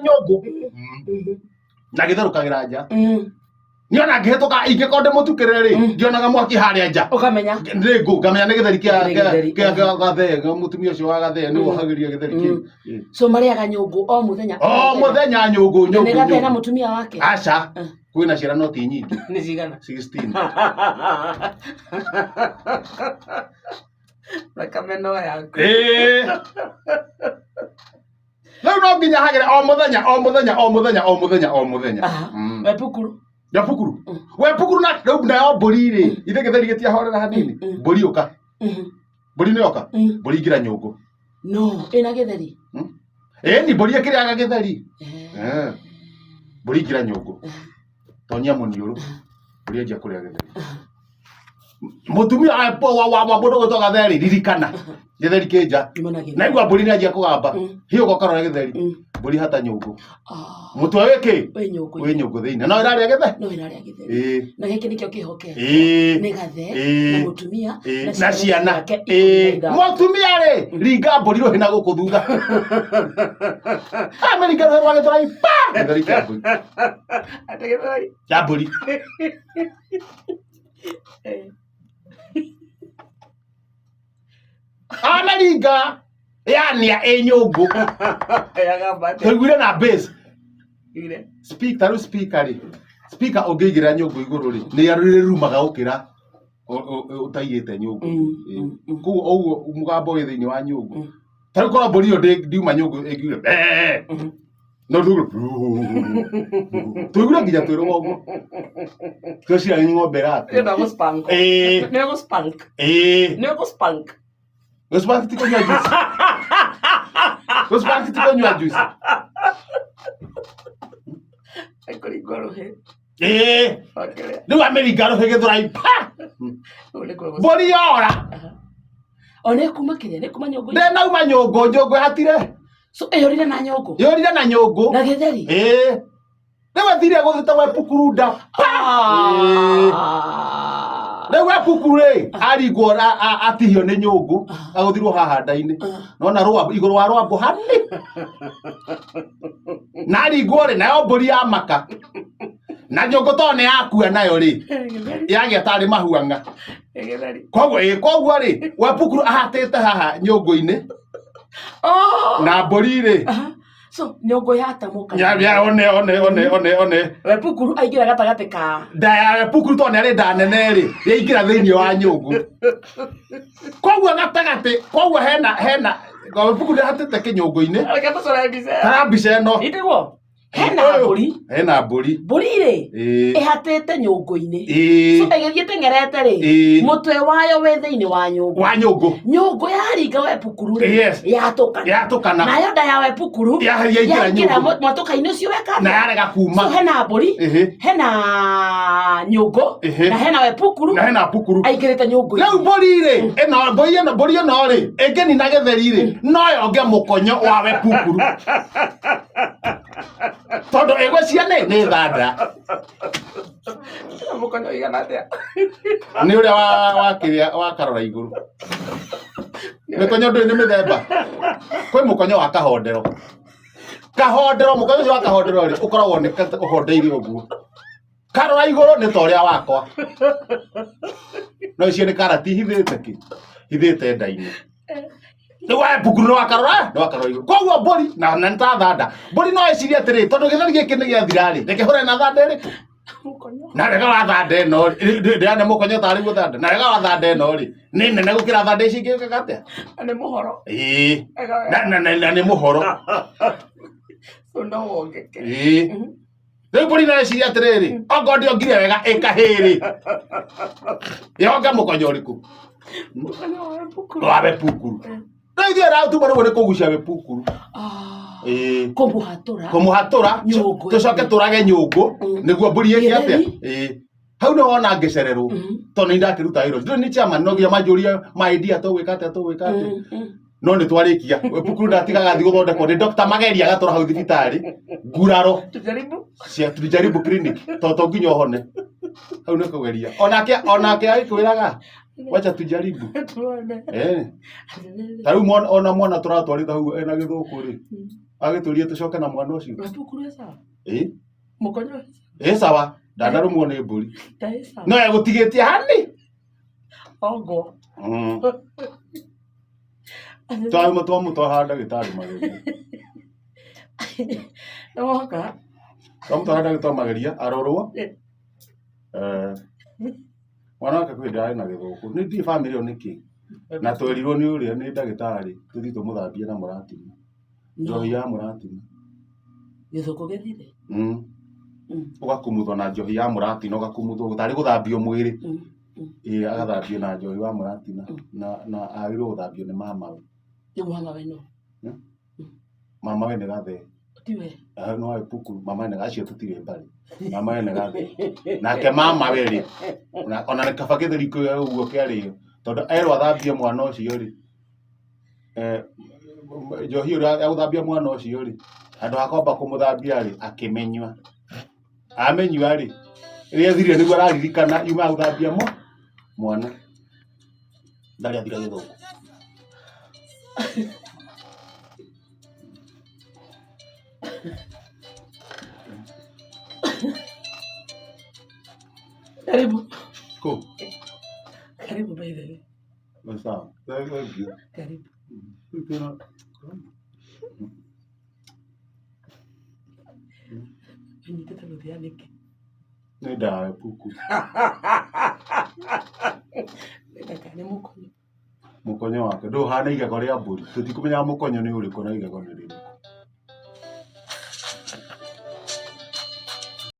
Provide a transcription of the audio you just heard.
nyũngũ na gĩtherũkagĩra nja niona ngĩhĩtũka ingĩkorwo ndĩmũtukĩrĩre rĩ ngĩonaga mwaki harĩa nja ũkamenya nĩ ngũ ngamenya nĩ gĩtheri kĩa gathee mũtumia ũcio wa gathee nĩ wohagĩria gĩtheri kĩu so marĩaga nyũngũ o mũthenya nyũngũ nĩ gathee na mũtumia wake aca kwĩna ciana no ti nyingĩ nĩ cigana 16 Nakameno yaku rĩu no nginya hagĩre o mũthenya wepukuru na rĩu nayo mbũri rĩ ithe gĩtheri gĩtiahorera hanini mbũri ũka mbũri nĩ oka mbũri ingĩra nyũngũ no ĩna gĩtheri ni mbũri ĩkĩrĩaga gĩtheri mbũri ingĩra nyũngũ tonyia mũniũrũ mbũri anjia kũrĩa gĩtheri mũtumia wa mũndũ gwĩtwo gatheri ririkana gĩtheri kĩnja naigua mbũri nĩ anjia kũgamba hiũka ũkarora gĩtheri mbũri hata nyũngũ mũtwe wĩkĩ wĩ nyũngũ thĩinĩ no ĩrarĩa gĩtheri na gĩkĩ nĩkĩo kĩhoke nĩ gathe na mũtumia na ciana mũtumia rĩ ringa mbũri rũhĩ na gũkũ thutha amerika rũhĩ rwa gĩtũrai gĩtheri kĩa mbũri Amerika yania nyũngũ tũiguire na base speaker rĩ speaker ũngĩigĩra nyũngũ igũrũ rĩ nĩ arĩrumaga gũkĩra ũtaigĩte nyũngũ koguo ũguo mũgambo wĩ thĩinĩ wa nyũngũ tarĩu korwo mbũri ĩyo ndiuma nyũngũ ĩngiuga no tũiguire nginya twĩ rũgongo twĩcira nĩ ng'ombe ratu Gospank tiko nyua juice. Gospank tiko nyua juice. Ekori gorohe. Ndio Amerika rohe gĩthũrai pa. Mbũri yora. One kuma kĩrĩa nĩ kuma nyũngũ. Nauma nyũngũ hatire. So yorire na nyũngũ. Yorire na nyũngũ. Na gĩtheri. Nĩ wathire gũthita we pukuru nda. Rĩu wepukuru rĩ aringwo atihio nĩ nyũngũ agũthirwo haha nda-inĩ nona igũrũ wa rwambo hanini na aringwo rĩ nayo mbũri ya maka na nyũngũ to nĩ yakua nayo rĩ yagĩa tarĩ mahuang'a koguo rĩ wepukuru ahatĩte haha nyũngũ-inĩ na mbũri rĩ so nyũngũ yatamuka one wepukuru aingĩra gatagatĩ ka nda ya wepukuru to nĩ arĩ nda nene rĩ yaingĩra thĩinĩ wa nyũngũ koguo gatagatĩ koguo hena wepukuru nĩahatĩte kĩnyũngũ-inĩ tara mbica ĩno itigwo hena mbũri rĩ ĩhatĩte nyũngũ-inĩ so ĩgĩthiĩ teng'erete rĩ mũtwe wayo wĩ thĩinĩ wa nyũngũ yaringa wepukuru rĩ yatũkana nayo nda ya wepukuru yaingĩra mwatũka-inĩ ũcio weka na yarega kuma so hena mbũri hena nyũngũ na hena wepukuru aingĩrĩte nyũngũ-inĩ rĩu mbũri ĩno rĩ ĩngĩnina gĩtheri rĩ no yonge mũkonyo wa wepukuru tondũ ĩgwĩcia nĩ thanda mũkonyo igana atĩa nĩ ũrĩa wa karora igũrũ mĩkonyo ndũrĩ nĩ mĩthemba kwĩ mũkonyo wa kahondero mũkonyo ũcio wa kahondero rĩ ũkoragwo nĩ ũhondeire ũguo karora igũrũ nĩ ta ũrĩa wakwa no icio nĩ karati hithĩte nda-inĩ nĩ wepukuru nĩ wakarora igũrũ koguo mbũri na nĩ ta thanda mbũri no ĩcirie atĩrĩ tondũ gĩtheri gĩkĩ nĩ gĩathira rĩ reke hũre na thanda ĩrĩ na rega wa thanda ĩno ndĩrane mũkonyo tarĩ gũthanda na rega wa thanda ĩno rĩ nĩ nene gũkĩra thanda ici ingĩ ũkaga atĩa nĩ mũhoro na nĩ mũhoro no wongeke rĩu mbũri no ĩcirie atĩrĩrĩ ongo ndĩongire wega ĩkahĩrĩ yonge mũkonyo ũrĩkũ wa wepukuru rĩu ithuĩ ratuma rĩu nĩ kũgucia wepukuru kũmũhatũra tũcoke tũrage nyũngũ nĩguo mbũri ĩke atĩa hau nĩ wona ngĩcererwo tondũ nĩ ndakĩruta wĩra ndĩrĩ nĩ chairman no nginya manjũrie idea tũgwĩka atĩa no nĩ twarĩkia wepukuru ndatigaga thiĩ gũthondekwo nĩ Dr. Mageri agatũra hau thibitarĩ nguraro cia tujaribu clinic tondũ nginya ũhone hau nĩ kũgeria onake agĩkwĩraga wacha tujaribu tarĩu ona mwana tũratwarĩtha hau ena gĩthũkũ rĩ agituria tucoke na mwana ucio Mapukuru sawa. Mukonyo. Sawa. Ndanarumwo ni mburi. Sawa. No egutigitie hani? Ongo. Twamutoha ndagĩtarĩ mageria. Nĩwoka? Twamutoha ndagĩtarĩ mageria arorwo. Mwana wake kwĩ ndarĩ na gĩthũkũ. Nĩ ndiĩ family ĩyo nĩkĩ? Na twerirwo nĩ ũrĩa nĩ ndagĩtarĩ tũthiĩ tũmũthambie na mũratina. Njohi ya mũratina. Gĩthũkũ gĩthire? Ũgakumuthwo na njohi ya mũratina, ũgakumuthwo gũtarĩ gũthambio mwĩrĩ. Agathambio na njohi wa mũratina na agĩrĩirwo gũthambio nĩ mamawe. Mamawe no? Mamawe nĩ gathe. Tiwe? No awe Pukuru, mamawe nĩ acio tũtirĩ mbarĩ. Mamawe nĩ gathe. Nake mamawe rĩ, ona nĩ kaba gĩtheri kĩoya ũguo kĩarĩo. Tondũ erwo athambie mwana ũcio rĩ, njohi ũrĩa ya gũthambia mwana ũcio rĩ, handũ ha kwamba kũmũthambia rĩ, akĩmenyua. Amenyua rĩ, rĩrĩa athirire nĩguo araririkana yuma gũthambia mwana. Ndarĩ athira gĩthũkũ. Karibu. Cool. Karibu by the way. Sawa. Thank you. Karibu. Nyitĩte mũthia nĩkĩ? Nĩ ndawa Pukuru. Nĩ mũkonyo. Mũkonyo wake ndũhana igego rĩa mbũri. Tũtikũmenyaga mũkonyo nĩ ũrĩkũ na igego nĩ rĩrĩ.